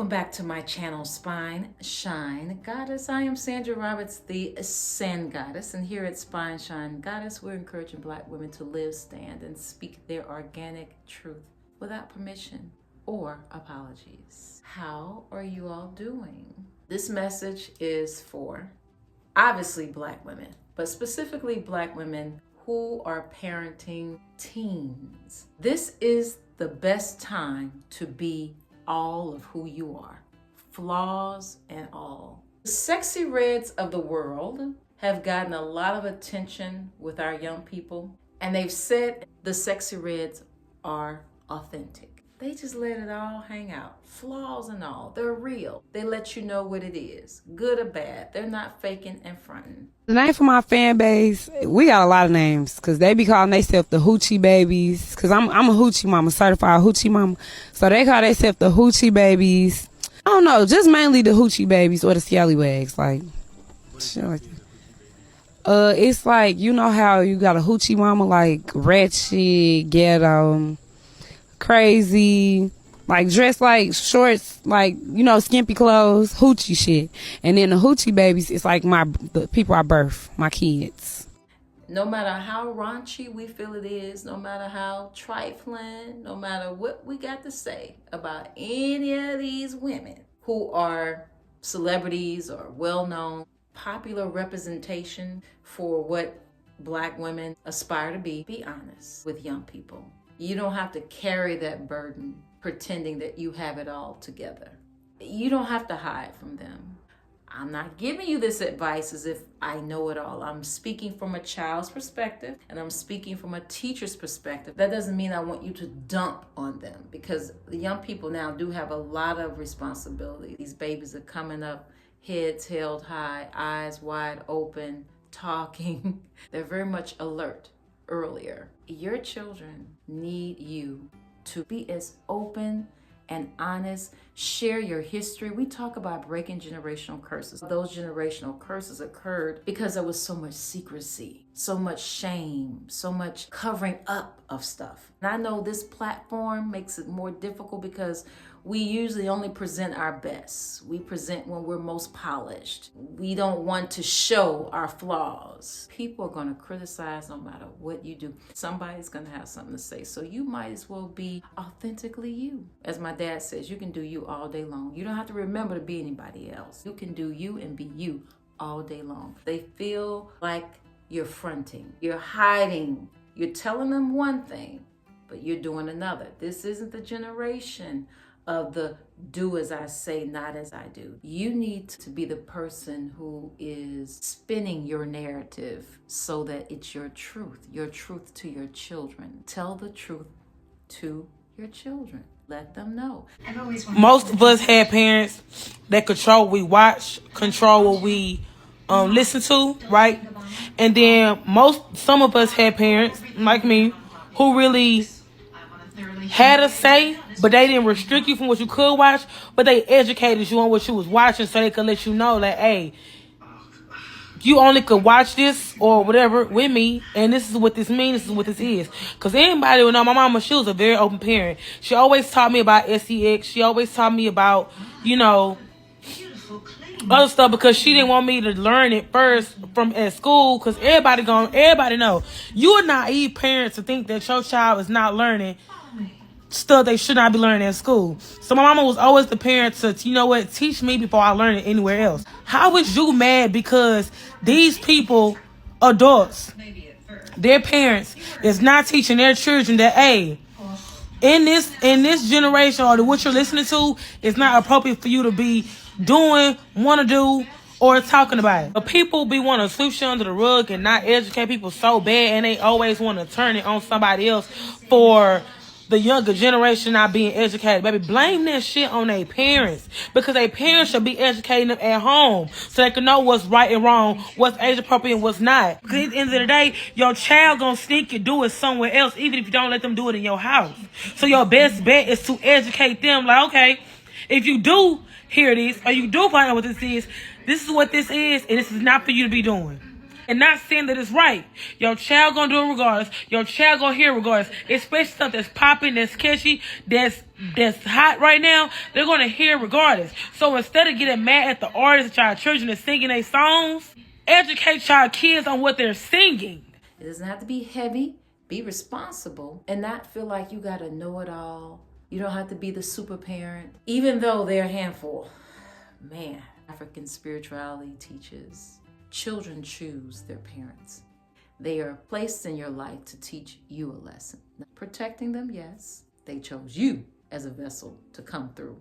back to my channel, Spine Shine Goddess. I am Sandra Roberts, the Sand Goddess, and here at Spine Shine Goddess, we're encouraging Black women to live, stand, and speak their organic truth without permission or apologies. How are you all doing? This message is for, obviously, Black women, but specifically Black women who are parenting teens. This is the best time to be all of who you are, flaws and all. The sexy reds of the world have gotten a lot of attention with our young people, and they've said the sexy reds are authentic. They just let it all hang out, flaws and all. They're real. They let you know what it is, good or bad. They're not faking and fronting. The name for my fan base, we got a lot of names because they be calling themselves the hoochie babies. Because I'm a hoochie mama, certified hoochie mama. So they call themselves the hoochie babies. I don't know, just mainly the hoochie babies or the scallywags, like shit like that. It's like, you know how you got a hoochie mama, like ratchet, ghetto, crazy, like dressed like shorts, like, you know, skimpy clothes, hoochie shit. And then the hoochie babies, it's like the people I birth, my kids. No matter how raunchy we feel it is, no matter how trifling, no matter what we got to say about any of these women who are celebrities or well-known, popular representation for what Black women aspire to be honest with young people. You don't have to carry that burden pretending that you have it all together. You don't have to hide from them. I'm not giving you this advice as if I know it all. I'm speaking from a child's perspective and I'm speaking from a teacher's perspective. That doesn't mean I want you to dump on them, because the young people now do have a lot of responsibility. These babies are coming up, heads held high, eyes wide open, talking. They're very much alert earlier. Your children need you to be as open and honest. Share your history. We talk about breaking generational curses. Those generational curses occurred because there was so much secrecy, so much shame, so much covering up of stuff. And I know this platform makes it more difficult because we usually only present our best. We present when we're most polished. We don't want to show our flaws. People are going to criticize no matter what you do. Somebody's going to have something to say. So you might as well be authentically you. As my dad says, you can do you all day long. You don't have to remember to be anybody else. You can do you and be you all day long. They feel like you're fronting, you're hiding, you're telling them one thing, but you're doing another. This isn't the generation of the do as I say, not as I do. You need to be the person who is spinning your narrative so that it's your truth to your children. Tell the truth to your children. Let them know. Most of us had parents that control what we watch, control what we listen to, right? And then some of us had parents, like me, who really had a say, but they didn't restrict you from what you could watch, but they educated you on what you was watching so they could let you know that, hey, you only could watch this or whatever with me, and this is what this means, this is what this is. Because anybody would know, my mama, she was a very open parent. She always taught me about sex. She always taught me about, you know, other stuff, because she didn't want me to learn it first from at school, because everybody know. You are naive parents to think that your child is not learning stuff they should not be learning at school. So my mama was always the parent to, you know what, teach me before I learn it anywhere else. How is you mad because these people, adults, their parents, is not teaching their children that, hey, in this generation, or what you're listening to is not appropriate for you to be doing, want to do, or talking about it. But people be want to sweep shit under the rug and not educate people so bad, and they always want to turn it on somebody else for the younger generation not being educated. Baby, blame that shit on their parents, because their parents should be educating them at home so they can know what's right and wrong, what's age appropriate and what's not. Because at the end of the day, your child gonna sneak and do it somewhere else, even if you don't let them do it in your house. So your best bet is to educate them, like, okay, if you do hear this, or you do find out what this is what this is, and this is not for you to be doing. And not saying that it's right. Your child gonna do it regardless. Your child gonna hear it regardless. Especially stuff that's popping, that's catchy, that's hot right now. They're gonna hear it regardless. So instead of getting mad at the artists that y'all children is singing their songs, educate y'all kids on what they're singing. It doesn't have to be heavy. Be responsible and not feel like you gotta know it all. You don't have to be the super parent, even though they're a handful. Man, African spirituality teaches children choose their parents. They are placed in your life to teach you a lesson. Protecting them, yes. They chose you as a vessel to come through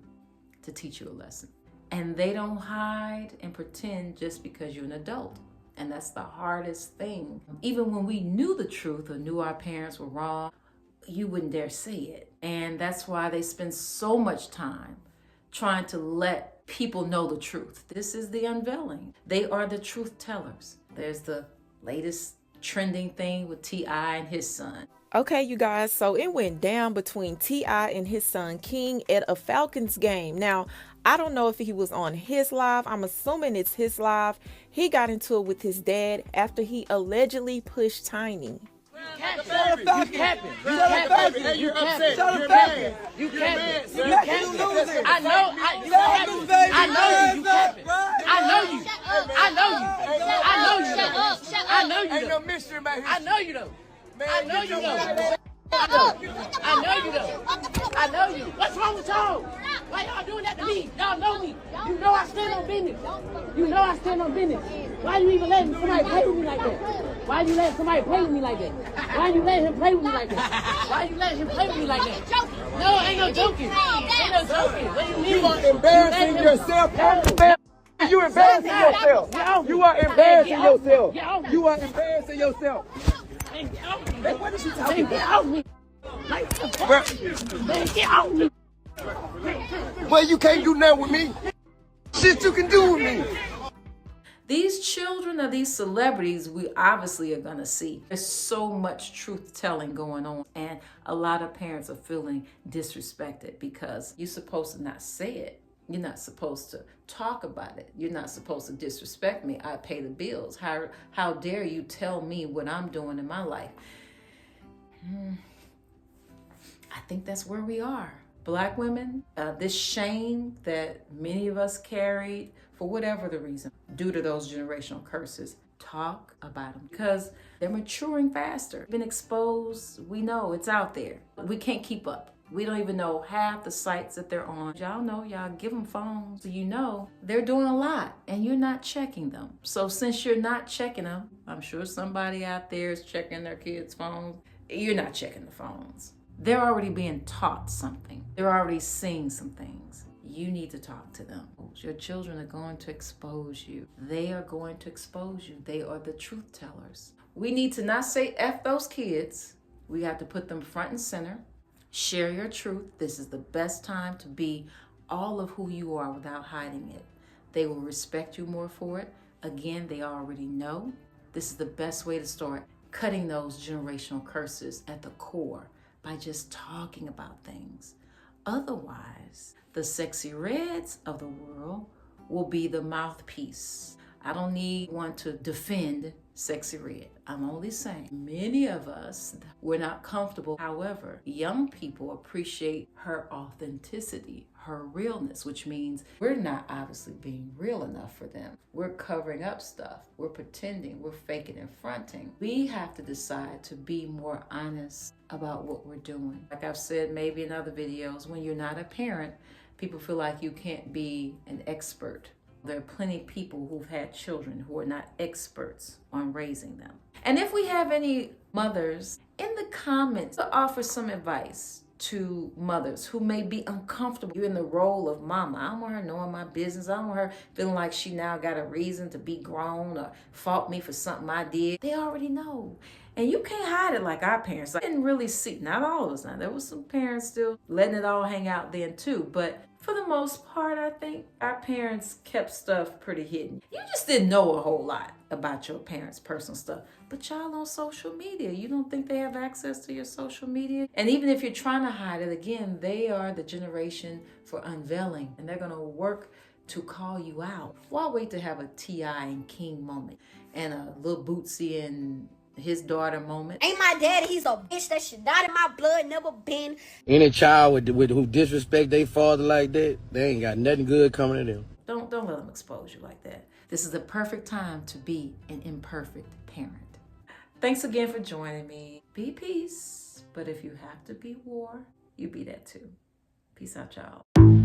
to teach you a lesson. And they don't hide and pretend just because you're an adult. And that's the hardest thing. Even when we knew the truth or knew our parents were wrong, you wouldn't dare say it. And that's why they spend so much time trying to let people know the truth. This is the unveiling. They are the truth tellers. There's the latest trending thing with T.I. and his son. Okay, you guys, so it went down between T.I. and his son King at a Falcons game. Now, I don't know if he was on his live. I'm assuming it's his live. He got into it with his dad after he allegedly pushed Tiny. You're capping. You're upset. You're mad. You capping. You capping. I know. I know you capping. I know you. I know you. I know you. Shut up. Shut up. I know you. Ain't no mystery about here. I know you though. I know you though. I know you though. I know you. What's wrong with y'all? Why y'all doing that to me? Y'all know me. You know I stand on business. You know I stand on business. Why you even letting somebody play with me like that? Why you letting somebody play with me like that? Why you letting him play with me like that? Why you letting him play with me like that? No, ain't no joking. Ain't no joking. What do you mean? You are embarrassing yourself. You embarrassing yourself. You are embarrassing yourself. You are embarrassing yourself. What is she talking about? Get off me. Man, get off me. Well, you can't do nothing with me. Shit you can do with me. These children of these celebrities, we obviously are gonna see. There's so much truth telling going on, and a lot of parents are feeling disrespected because you're supposed to not say it. You're not supposed to talk about it. You're not supposed to disrespect me. I pay the bills. How dare you tell me what I'm doing in my life? I think that's where we are. Black women, this shame that many of us carried for whatever the reason, due to those generational curses, talk about them because they're maturing faster. Been exposed, we know it's out there. We can't keep up. We don't even know half the sites that they're on. Y'all know, y'all give them phones. So you know they're doing a lot and you're not checking them. So since you're not checking them, I'm sure somebody out there is checking their kids' phones. You're not checking the phones. They're already being taught something. They're already seeing some things. You need to talk to them. Your children are going to expose you. They are going to expose you. They are the truth tellers. We need to not say F those kids. We have to put them front and center. Share your truth. This is the best time to be all of who you are without hiding it. They will respect you more for it. Again, they already know. This is the best way to start cutting those generational curses at the core by just talking about things. Otherwise, the sexy reds of the world will be the mouthpiece. I don't need one to defend Sexy Red. I'm only saying many of us, we're not comfortable. However, young people appreciate her authenticity, her realness, which means we're not obviously being real enough for them. We're covering up stuff. We're pretending. We're faking and fronting. We have to decide to be more honest about what we're doing. Like I've said maybe in other videos, when you're not a parent, people feel like you can't be an expert. There are plenty of people who've had children who are not experts on raising them. And if we have any mothers in the comments to offer some advice to mothers who may be uncomfortable. You're in the role of mama. I don't want her knowing my business. I don't want her feeling like she now got a reason to be grown or fault me for something I did. They already know. And you can't hide it like our parents. I didn't really see, not all of us now. There was some parents still letting it all hang out then too. But for the most part, I think our parents kept stuff pretty hidden. You just didn't know a whole lot about your parents' personal stuff. But y'all on social media, you don't think they have access to your social media? And even if you're trying to hide it, again, they are the generation for unveiling. And they're going to work to call you out. Why wait to have a T.I. and King moment? and a little Bootsy and his daughter moment. Ain't my daddy, he's a bitch. That shit not in my blood, never been. Any child with who disrespect their father like that, they ain't got nothing good coming to them. Don't let them expose you like that. This is the perfect time to be an imperfect parent. Thanks again for joining me. Be peace, but if you have to be war, you be that too. Peace out, y'all.